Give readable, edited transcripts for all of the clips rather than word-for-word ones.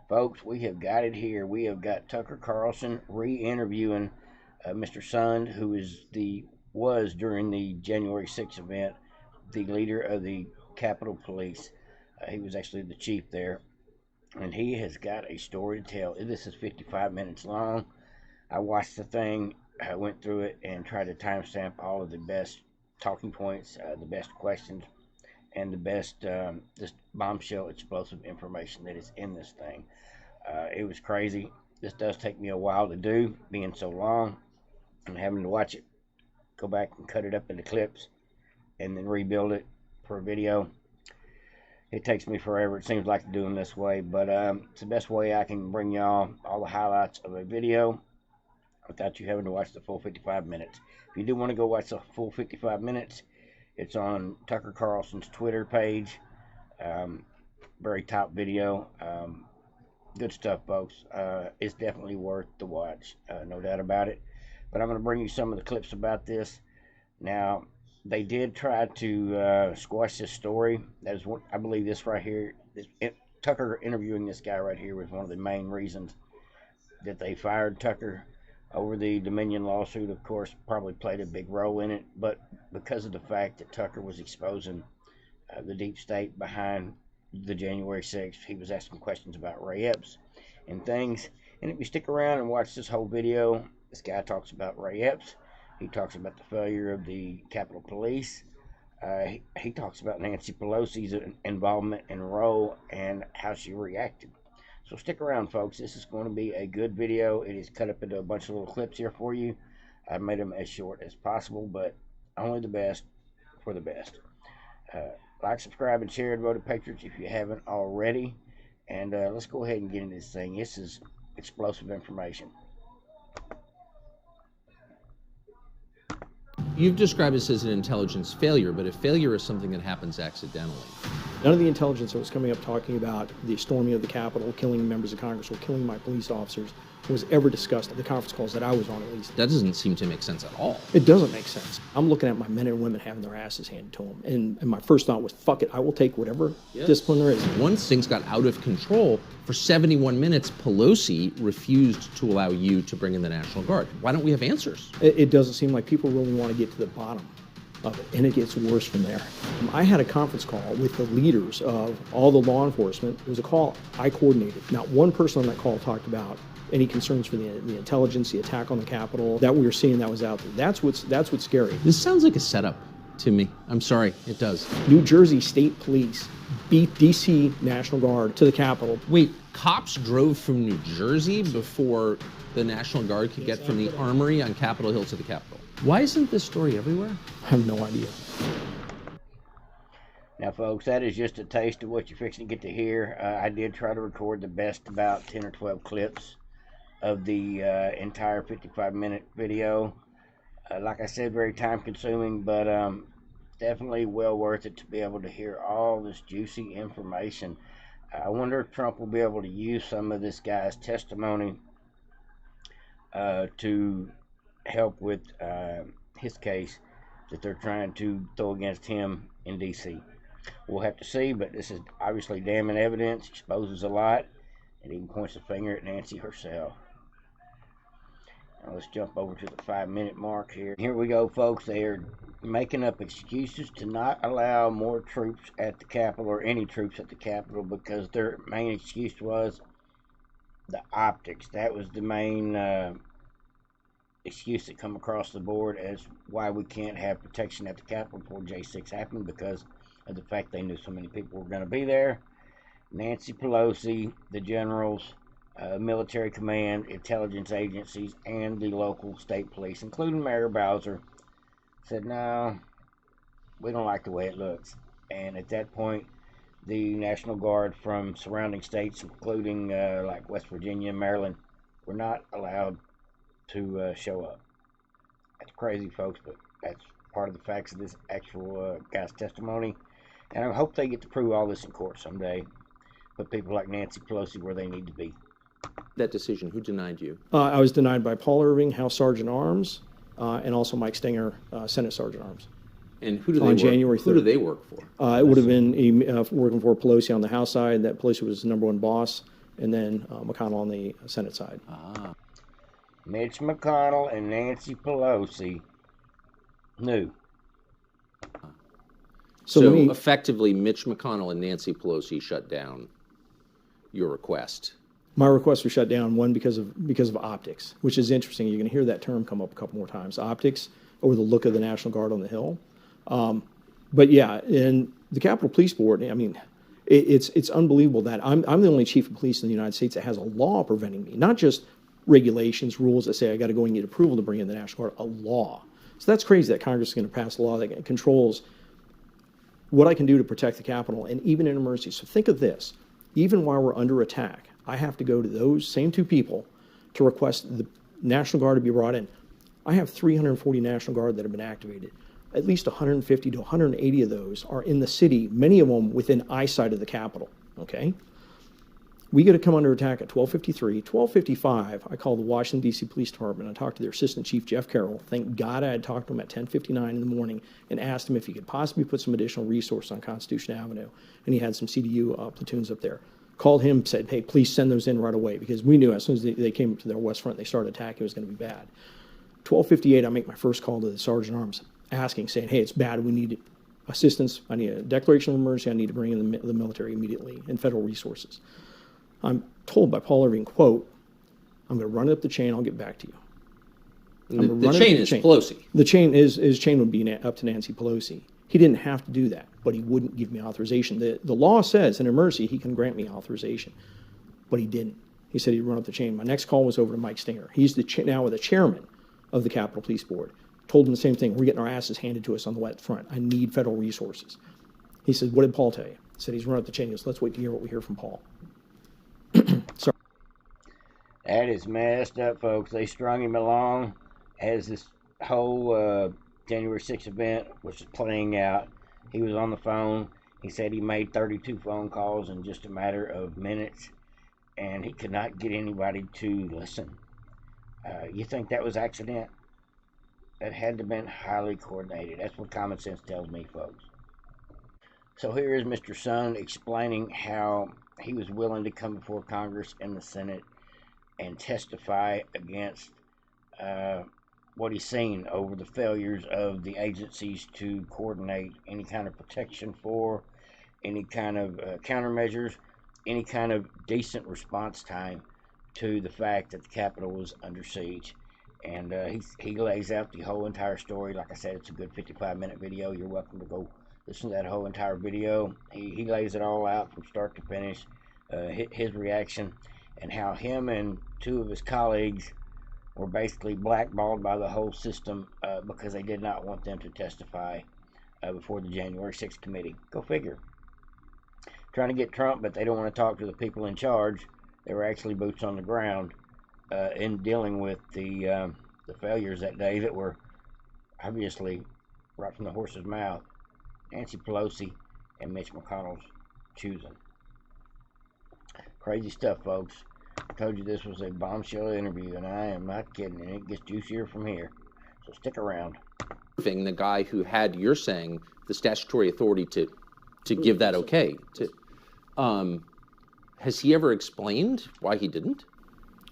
Folks, we have got it here. We have got Tucker Carlson re-interviewing Mr. Sund, who was during the January 6th event the leader of the Capitol Police. He was actually the chief there, and he has got a story to tell. This is 55 minutes long. I watched the thing, I went through it, and tried to timestamp all of the best talking points, the best questions, and the best just bombshell explosive information that is in this thing. It was crazy. This does take me a while to do, being so long, and having to watch it, go back and cut it up into clips, and then rebuild it for a video. It takes me forever. It seems like doing this way, but it's the best way I can bring y'all all the highlights of a video without you having to watch the full 55 minutes. If you do want to go watch the full 55 minutes, it's on Tucker Carlson's Twitter page. Very top video. Good stuff, folks. It's definitely worth the watch, no doubt about it. But I'm going to bring you some of the clips about this. Now, they did try to squash this story. That is what I believe. This right here, Tucker interviewing this guy right here was one of the main reasons that they fired Tucker over the Dominion lawsuit. Of course, probably played a big role in it, but because of the fact that Tucker was exposing the deep state behind the January 6th, he was asking questions about Ray Epps and things. And if you stick around and watch this whole video, this guy talks about Ray Epps. He talks about the failure of the Capitol Police. He talks about Nancy Pelosi's involvement and role and how she reacted. So stick around, folks. This is going to be a good video. It is cut up into a bunch of little clips here for you. I made them as short as possible, but only the best for the best. Like, subscribe, and share, and vote to Patriots if you haven't already. And let's go ahead and get into this thing. This is explosive information. You've described this as an intelligence failure, but a failure is something that happens accidentally. None of the intelligence that was coming up talking about the storming of the Capitol, killing members of Congress, or killing my police officers was ever discussed at the conference calls that I was on, at least. That doesn't seem to make sense at all. It doesn't make sense. I'm looking at my men and women having their asses handed to them, and my first thought was, fuck it, I will take whatever discipline there is. Once things got out of control, for 71 minutes, Pelosi refused to allow you to bring in the National Guard. Why don't we have answers? It doesn't seem like people really want to get to the bottom of it, and it gets worse from there. I had a conference call with the leaders of all the law enforcement. It was a call I coordinated. Not one person on that call talked about any concerns for the intelligence, the attack on the Capitol that we were seeing that was out there. That's what's scary. This sounds like a setup to me. I'm sorry, it does. New Jersey State Police beat DC National Guard to the Capitol. Wait, cops drove from New Jersey before the National Guard could get from the Armory on Capitol Hill to the Capitol. Why isn't this story everywhere? I have no idea. Now, folks, that is just a taste of what you're fixing to get to hear. I did try to record the best about 10 or 12 clips of the entire 55-minute video. Like I said, very time-consuming, but definitely well worth it to be able to hear all this juicy information. I wonder if Trump will be able to use some of this guy's testimony to help with his case that they're trying to throw against him in D.C. We'll have to see, but this is obviously damning evidence, exposes a lot, and even points a finger at Nancy herself. Now let's jump over to the 5-minute mark here. Here we go, folks. They are making up excuses to not allow more troops at the Capitol, or any troops at the Capitol, because their main excuse was the optics. That was the main excuse that come across the board as why we can't have protection at the Capitol before J6 happened, because of the fact they knew so many people were going to be there. Nancy Pelosi, the generals, military command, intelligence agencies, and the local state police, including Mayor Bowser, said, no, we don't like the way it looks. And at that point, the National Guard from surrounding states, including like West Virginia and Maryland, were not allowed to show up. That's crazy, folks, but that's part of the facts of this actual guy's testimony. And I hope they get to prove all this in court someday. Put people like Nancy Pelosi where they need to be. That decision, who denied you? I was denied by Paul Irving, House Sergeant Arms, and also Mike Stenger, Senate Sergeant Arms. And who do they On work, January 3rd. Who do they work for? It would have been working for Pelosi on the House side. That Pelosi was the #1 boss. and then McConnell on the Senate side. Mitch McConnell and Nancy Pelosi knew. So effectively, Mitch McConnell and Nancy Pelosi shut down your request. My request was shut down, one, because of optics, which is interesting. You're going to hear that term come up a couple more times. Optics, or the look of the National Guard on the Hill. But yeah, in the Capitol Police Board, I mean, it's unbelievable that I'm the only chief of police in the United States that has a law preventing me, not just regulations, rules that say I got to go and get approval to bring in the National Guard, a law. So that's crazy that Congress is going to pass a law that controls what I can do to protect the Capitol, and even in emergency. So think of this. Even while we're under attack, I have to go to those same two people to request the National Guard to be brought in. I have 340 National Guard that have been activated. At least 150 to 180 of those are in the city, many of them within eyesight of the Capitol, okay? We get to come under attack at 12:53. 12:55, I called the Washington, D.C. Police Department. I talked to their Assistant Chief, Jeff Carroll. Thank God I had talked to him at 10:59 in the morning and asked him if he could possibly put some additional resource on Constitution Avenue. And he had some CDU platoons up there. Called him, said, hey, please send those in right away, because we knew as soon as they came up to their west front, they started attacking, it was going to be bad. 12:58, I make my first call to the Sergeant Arms, asking, saying, hey, it's bad, we need assistance, I need a declaration of emergency, I need to bring in the military immediately and federal resources. I'm told by Paul Irving, quote, I'm going to run it up the chain, I'll get back to you. The chain is Pelosi. The chain his chain would be up to Nancy Pelosi. He didn't have to do that, but he wouldn't give me authorization. The law says in emergency he can grant me authorization, but he didn't. He said he'd run up the chain. My next call was over to Mike Stinger. He's now the chairman of the Capitol Police Board. Told him the same thing. We're getting our asses handed to us on the wet front. I need federal resources. He said, what did Paul tell you? He said he's run up the chain. He goes, let's wait to hear what we hear from Paul. Sorry. That is messed up, folks. They strung him along as this whole January 6th event was playing out. He was on the phone. He said he made 32 phone calls in just a matter of minutes, and he could not get anybody to listen. You think that was accident? That had to have been highly coordinated. That's what common sense tells me, folks. So here is Mr. Sun explaining how he was willing to come before Congress and the Senate and testify against what he's seen over the failures of the agencies to coordinate any kind of protection for, any kind of countermeasures, any kind of decent response time to the fact that the Capitol was under siege. And he lays out the whole entire story. Like I said, it's a good 55-minute video. You're welcome to go listen to that whole entire video. He lays it all out from start to finish, his reaction, and how him and two of his colleagues were basically blackballed by the whole system because they did not want them to testify before the January 6th committee. Go figure. Trying to get Trump, but they don't want to talk to the people in charge. They were actually boots on the ground in dealing with the failures that day that were obviously right from the horse's mouth. Nancy Pelosi and Mitch McConnell's choosing. Crazy stuff, folks. I told you this was a bombshell interview, and I am not kidding, and it gets juicier from here. So stick around. The guy who had, you're saying, the statutory authority to give that okay. Has he ever explained why he didn't?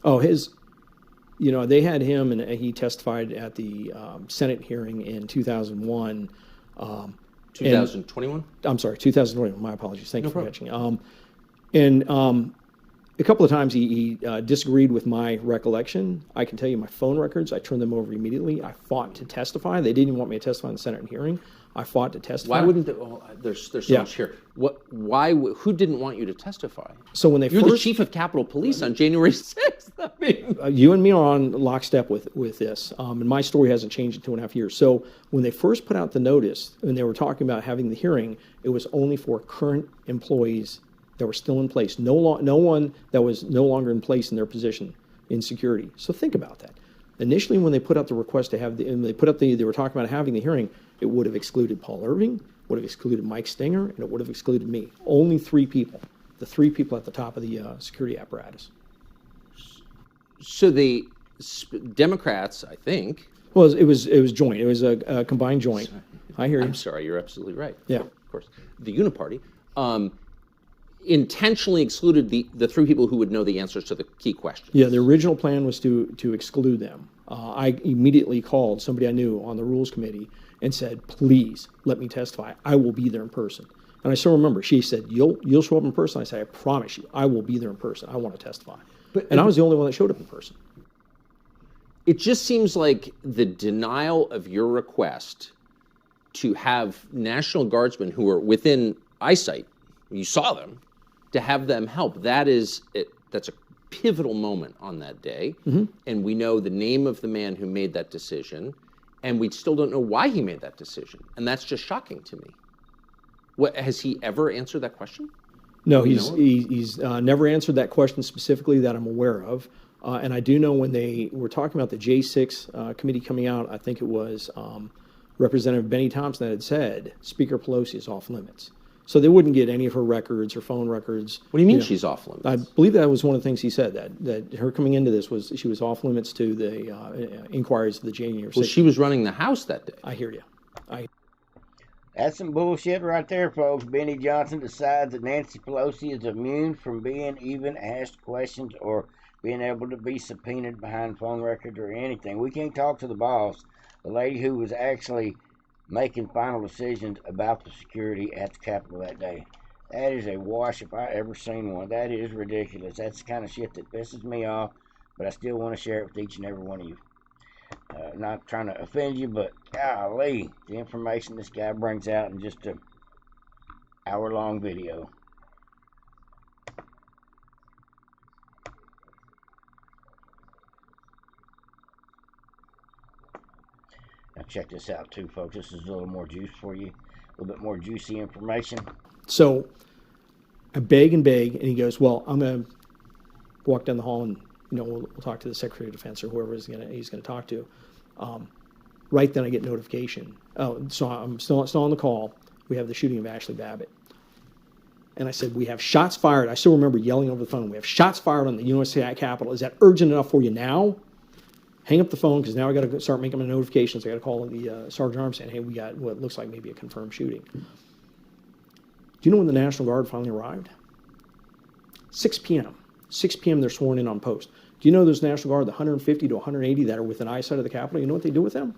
Oh, they had him, and he testified at the Senate hearing in 2001. 2021? I'm sorry, 2021. My apologies. Thank you for catching. A couple of times he disagreed with my recollection. I can tell you my phone records, I turned them over immediately. I fought to testify. They didn't want me to testify in the Senate hearing. I fought to testify. Why wouldn't they? Oh, there's so much here. Why? Who didn't want you to testify? So when You're the chief of Capitol Police on January 6th. I mean, you and me are on lockstep with this, and my story hasn't changed in 2.5 years. So when they first put out the notice, and they were talking about having the hearing, it was only for current employees that were still in place. No one that was no longer in place in their position in security. So think about that. Initially, when they put out the request to have they were talking about having the hearing, it would have excluded Paul Irving, would have excluded Mike Stinger, and it would have excluded me. Only 3 people, the 3 people at the top of the security apparatus. So the Democrats, I think. Well, it was joint. It was a combined joint. I hear you. I'm sorry, you're absolutely right. Yeah, of course. The Uniparty. intentionally excluded the three people who would know the answers to the key questions. Yeah, the original plan was to exclude them. I immediately called somebody I knew on the Rules Committee and said, please let me testify. I will be there in person. And I still remember, she said, you'll show up in person? I said, I promise you, I will be there in person. I want to testify. And I was the only one that showed up in person. It just seems like the denial of your request to have National Guardsmen who are within eyesight, you saw them, to have them help, that's a pivotal moment on that day. Mm-hmm. And we know the name of the man who made that decision, and we still don't know why he made that decision. And that's just shocking to me. Has he ever answered that question? No, he's never answered that question specifically that I'm aware of. And I do know when they were talking about the J6 committee coming out, I think it was Representative Benny Thompson that had said Speaker Pelosi is off limits. So they wouldn't get any of her records or phone records. What do you mean she's off limits? I believe that was one of the things he said, that her coming into this was she was off limits to the inquiries of the January 6th. Well, she was running the House that day. I hear you. That's some bullshit right there, folks. Benny Johnson decides that Nancy Pelosi is immune from being even asked questions or being able to be subpoenaed behind phone records or anything. We can't talk to the boss, the lady who was actually making final decisions about the security at the Capitol that day. That is a wash if I ever seen one. That is ridiculous. That's the kind of shit that pisses me off, but I still want to share it with each and every one of you. Not trying to offend you, but golly, the information this guy brings out in just an hour-long video. Now check this out too, folks. This is a little more juice for you. A little bit more juicy information. So I beg, and he goes, well, I'm going to walk down the hall and we'll talk to the Secretary of Defense or whoever he's going to talk to. Right then I get notification. Oh, so I'm still on the call. We have the shooting of Ashley Babbitt. And I said, we have shots fired. I still remember yelling over the phone. We have shots fired on the USA Capitol. Is that urgent enough for you now? Hang up the phone because now I got to start making my notifications. I got to call the Sergeant Arms saying, hey, we got what looks like maybe a confirmed shooting. Do you know when the National Guard finally arrived? 6 p.m. 6 p.m. they're sworn in on post. Do you know those National Guard, the 150 to 180 that are within eyesight of the Capitol? You know what they do with them?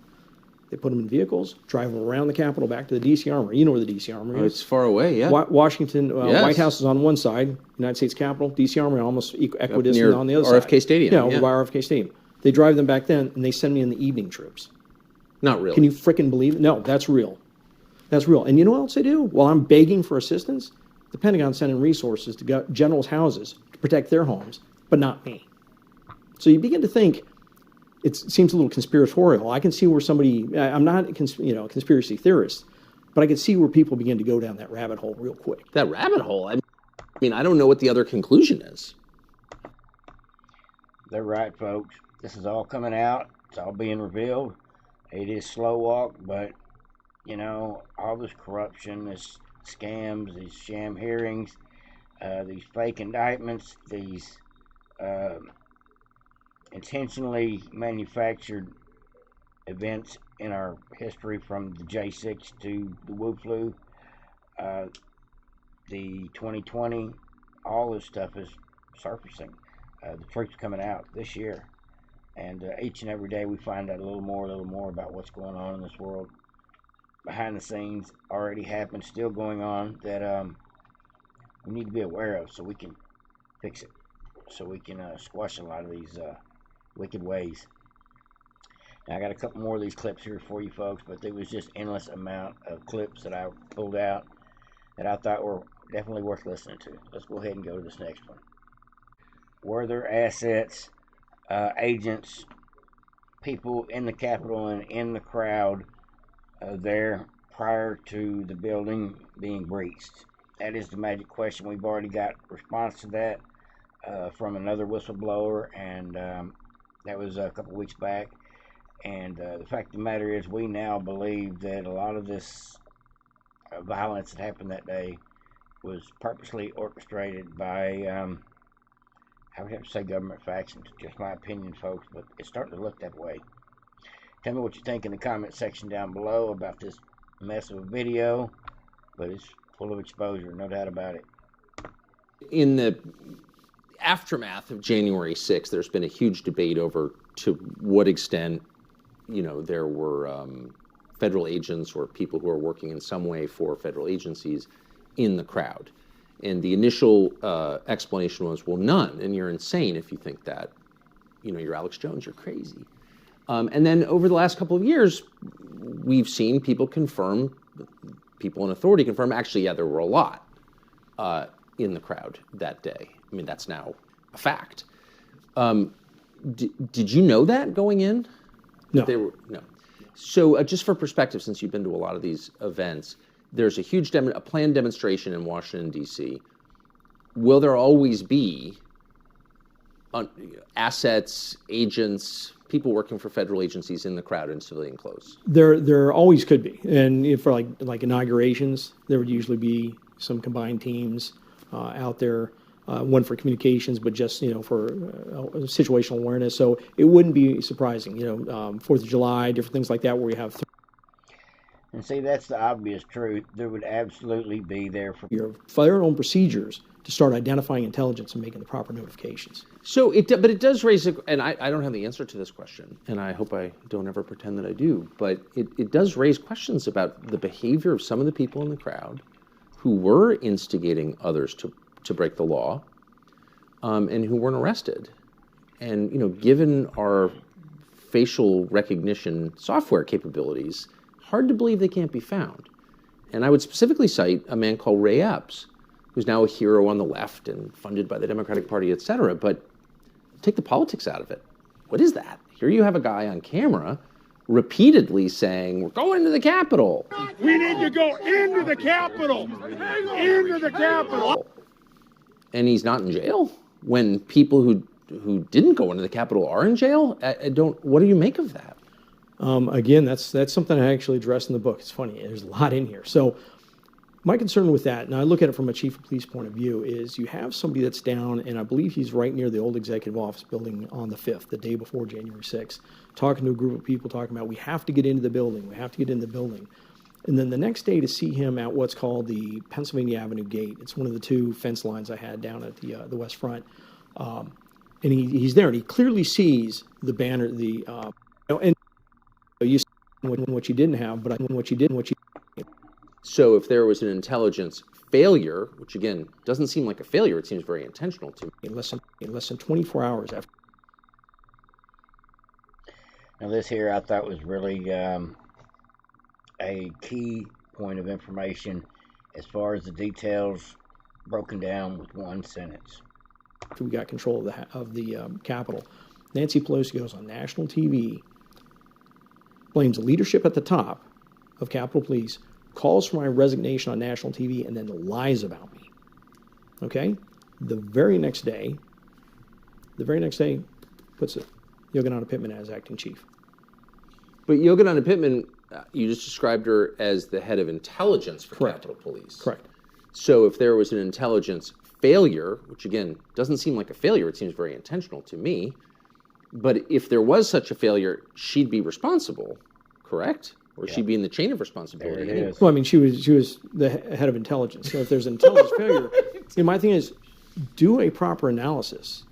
They put them in vehicles, drive them around the Capitol back to the D.C. Armory. You know where the D.C. Armory is. It's far away, yeah. Washington, yes. White House is on one side, United States Capitol, D.C. Armory almost equidistant on the other RFK side. RFK Stadium. Yeah, over by RFK Stadium. They drive them back then, and they send me in the evening trips. Not really. Can you frickin' believe it? No, that's real. That's real. And you know what else they do? While I'm begging for assistance, the Pentagon's sending resources to generals' houses to protect their homes, but not me. So you begin to think it seems a little conspiratorial. I can see where I'm not a conspiracy theorist, but I can see where people begin to go down that rabbit hole real quick. That rabbit hole? I mean, I don't know what the other conclusion is. They're right, folks. This is all coming out. It's all being revealed. It is slow walk, but, all this corruption, this scams, these sham hearings, these fake indictments, these intentionally manufactured events in our history from the J6 to the Wu flu, the 2020, all this stuff is surfacing. The truth's coming out this year. And each and every day we find out a little more about what's going on in this world. Behind the scenes, already happened, still going on, that we need to be aware of so we can fix it. So we can squash a lot of these wicked ways. Now, I got a couple more of these clips here for you folks, but there was just endless amount of clips that I pulled out that I thought were definitely worth listening to. Let's go ahead and go to this next one. Were there assets, agents, people in the Capitol and in the crowd there prior to the building being breached? That is the magic question. We've already got response to that from another whistleblower, and that was a couple weeks back. And the fact of the matter is, we now believe that a lot of this violence that happened that day was purposely orchestrated by, I would have to say government factions. Just my opinion, folks, but it's starting to look that way. Tell me what you think in the comment section down below about this mess of a video, but it's full of exposure, no doubt about it. In the aftermath of January 6th, there's been a huge debate over to what extent, there were federal agents or people who are working in some way for federal agencies in the crowd. And the initial explanation was, well, none, and you're insane if you think that. You're Alex Jones, you're crazy. And then over the last couple of years, we've seen people in authority confirm, actually, yeah, there were a lot in the crowd that day. I mean, that's now a fact. Did you know that going in? No. No. So just for perspective, since you've been to a lot of these events, there's a huge a planned demonstration in Washington, D.C. Will there always be assets, agents, people working for federal agencies in the crowd in civilian clothes? There always could be, and for like inaugurations, there would usually be some combined teams out there. One for communications, but just for situational awareness. So it wouldn't be surprising. 4th of July, different things like that, where we have. And see, that's the obvious truth. There would absolutely be there for your own procedures to start identifying intelligence and making the proper notifications. So but it does raise, and I don't have the answer to this question, and I hope I don't ever pretend that I do, but it does raise questions about the behavior of some of the people in the crowd who were instigating others to break the law, and who weren't arrested. And, given our facial recognition software capabilities, hard to believe they can't be found. And I would specifically cite a man called Ray Epps, who's now a hero on the left and funded by the Democratic Party, et cetera. But take the politics out of it. What is that? Here you have a guy on camera repeatedly saying, we're going to the Capitol. We need to go into the Capitol. Into the Capitol. And he's not in jail when people who didn't go into the Capitol are in jail? What do you make of that? Again, that's something I actually address in the book. It's funny. There's a lot in here. So my concern with that, and I look at it from a chief of police point of view, is you have somebody that's down, and I believe he's right near the old executive office building on the 5th, the day before January 6th, talking to a group of people, talking about, we have to get into the building. We have to get in the building. And then the next day to see him at what's called the Pennsylvania Avenue Gate. It's one of the two fence lines I had down at the West Front. And he's there, and he clearly sees the banner, and you see what you didn't have, but what you did and what you. So if there was an intelligence failure, which again doesn't seem like a failure, it seems very intentional to me. In less than 24 hours after. Now this here I thought was really a key point of information as far as the details broken down with one sentence. After we got control of the Capitol, Nancy Pelosi goes on national TV, blames the leadership at the top of Capitol Police, calls for my resignation on national TV, and then lies about me. Okay? The very next day, puts Yogananda Pittman as acting chief. But Yogananda Pittman, you just described her as the head of intelligence for Correct. Capitol Police. Correct. So if there was an intelligence failure, which again doesn't seem like a failure, it seems very intentional to me, but if there was such a failure, she'd be responsible, correct? Or she'd be in the chain of responsibility. There it is. Well, I mean, she was the head of intelligence. So if there's intelligence failure, my thing is, do a proper analysis.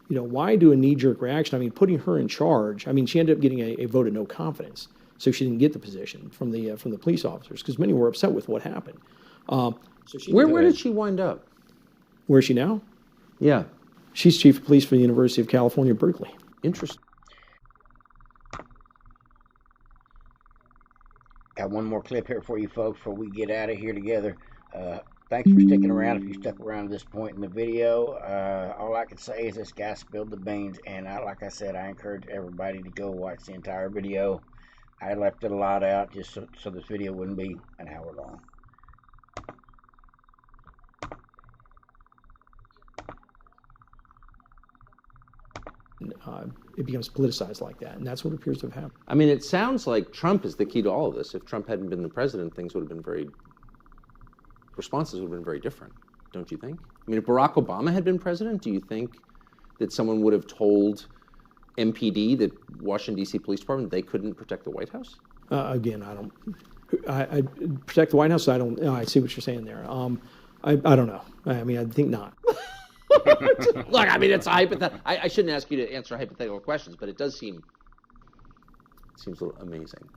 Why do a knee-jerk reaction? I mean, putting her in charge. I mean, she ended up getting a vote of no confidence, so she didn't get the position from the police officers because many were upset with what happened. Where did she wind up? Where is she now? Yeah. She's chief of police for the University of California, Berkeley. Interesting. Got one more clip here for you folks before we get out of here together. Thanks for sticking around if you stuck around to this point in the video. All I can say is this guy spilled the beans, and like I said, I encourage everybody to go watch the entire video. I left it a lot out just so this video wouldn't be an hour long. It becomes politicized like that, and that's what appears to have happened. I mean, it sounds like Trump is the key to all of this. If Trump hadn't been the president, things would have been responses would have been very different, don't you think? I mean, if Barack Obama had been president, do you think that someone would have told MPD, the Washington, D.C. Police Department, they couldn't protect the White House? Again, I protect the White House. I see what you're saying there. I don't know. I mean, I think not. Look, I mean, it's a hypothetical. I shouldn't ask you to answer hypothetical questions, but it does seem a little amazing.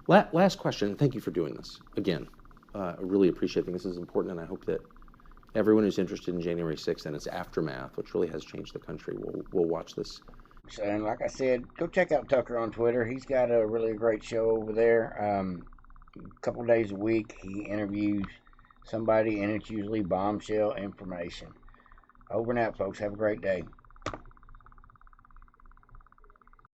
Last question. Thank you for doing this again. I really appreciate it. I think this is important, and I hope that everyone who's interested in January 6th and its aftermath, which really has changed the country, will watch this. And like I said, go check out Tucker on Twitter. He's got a really great show over there. A couple days a week, he interviews somebody, and it's usually bombshell information. Over and out, folks. Have a great day.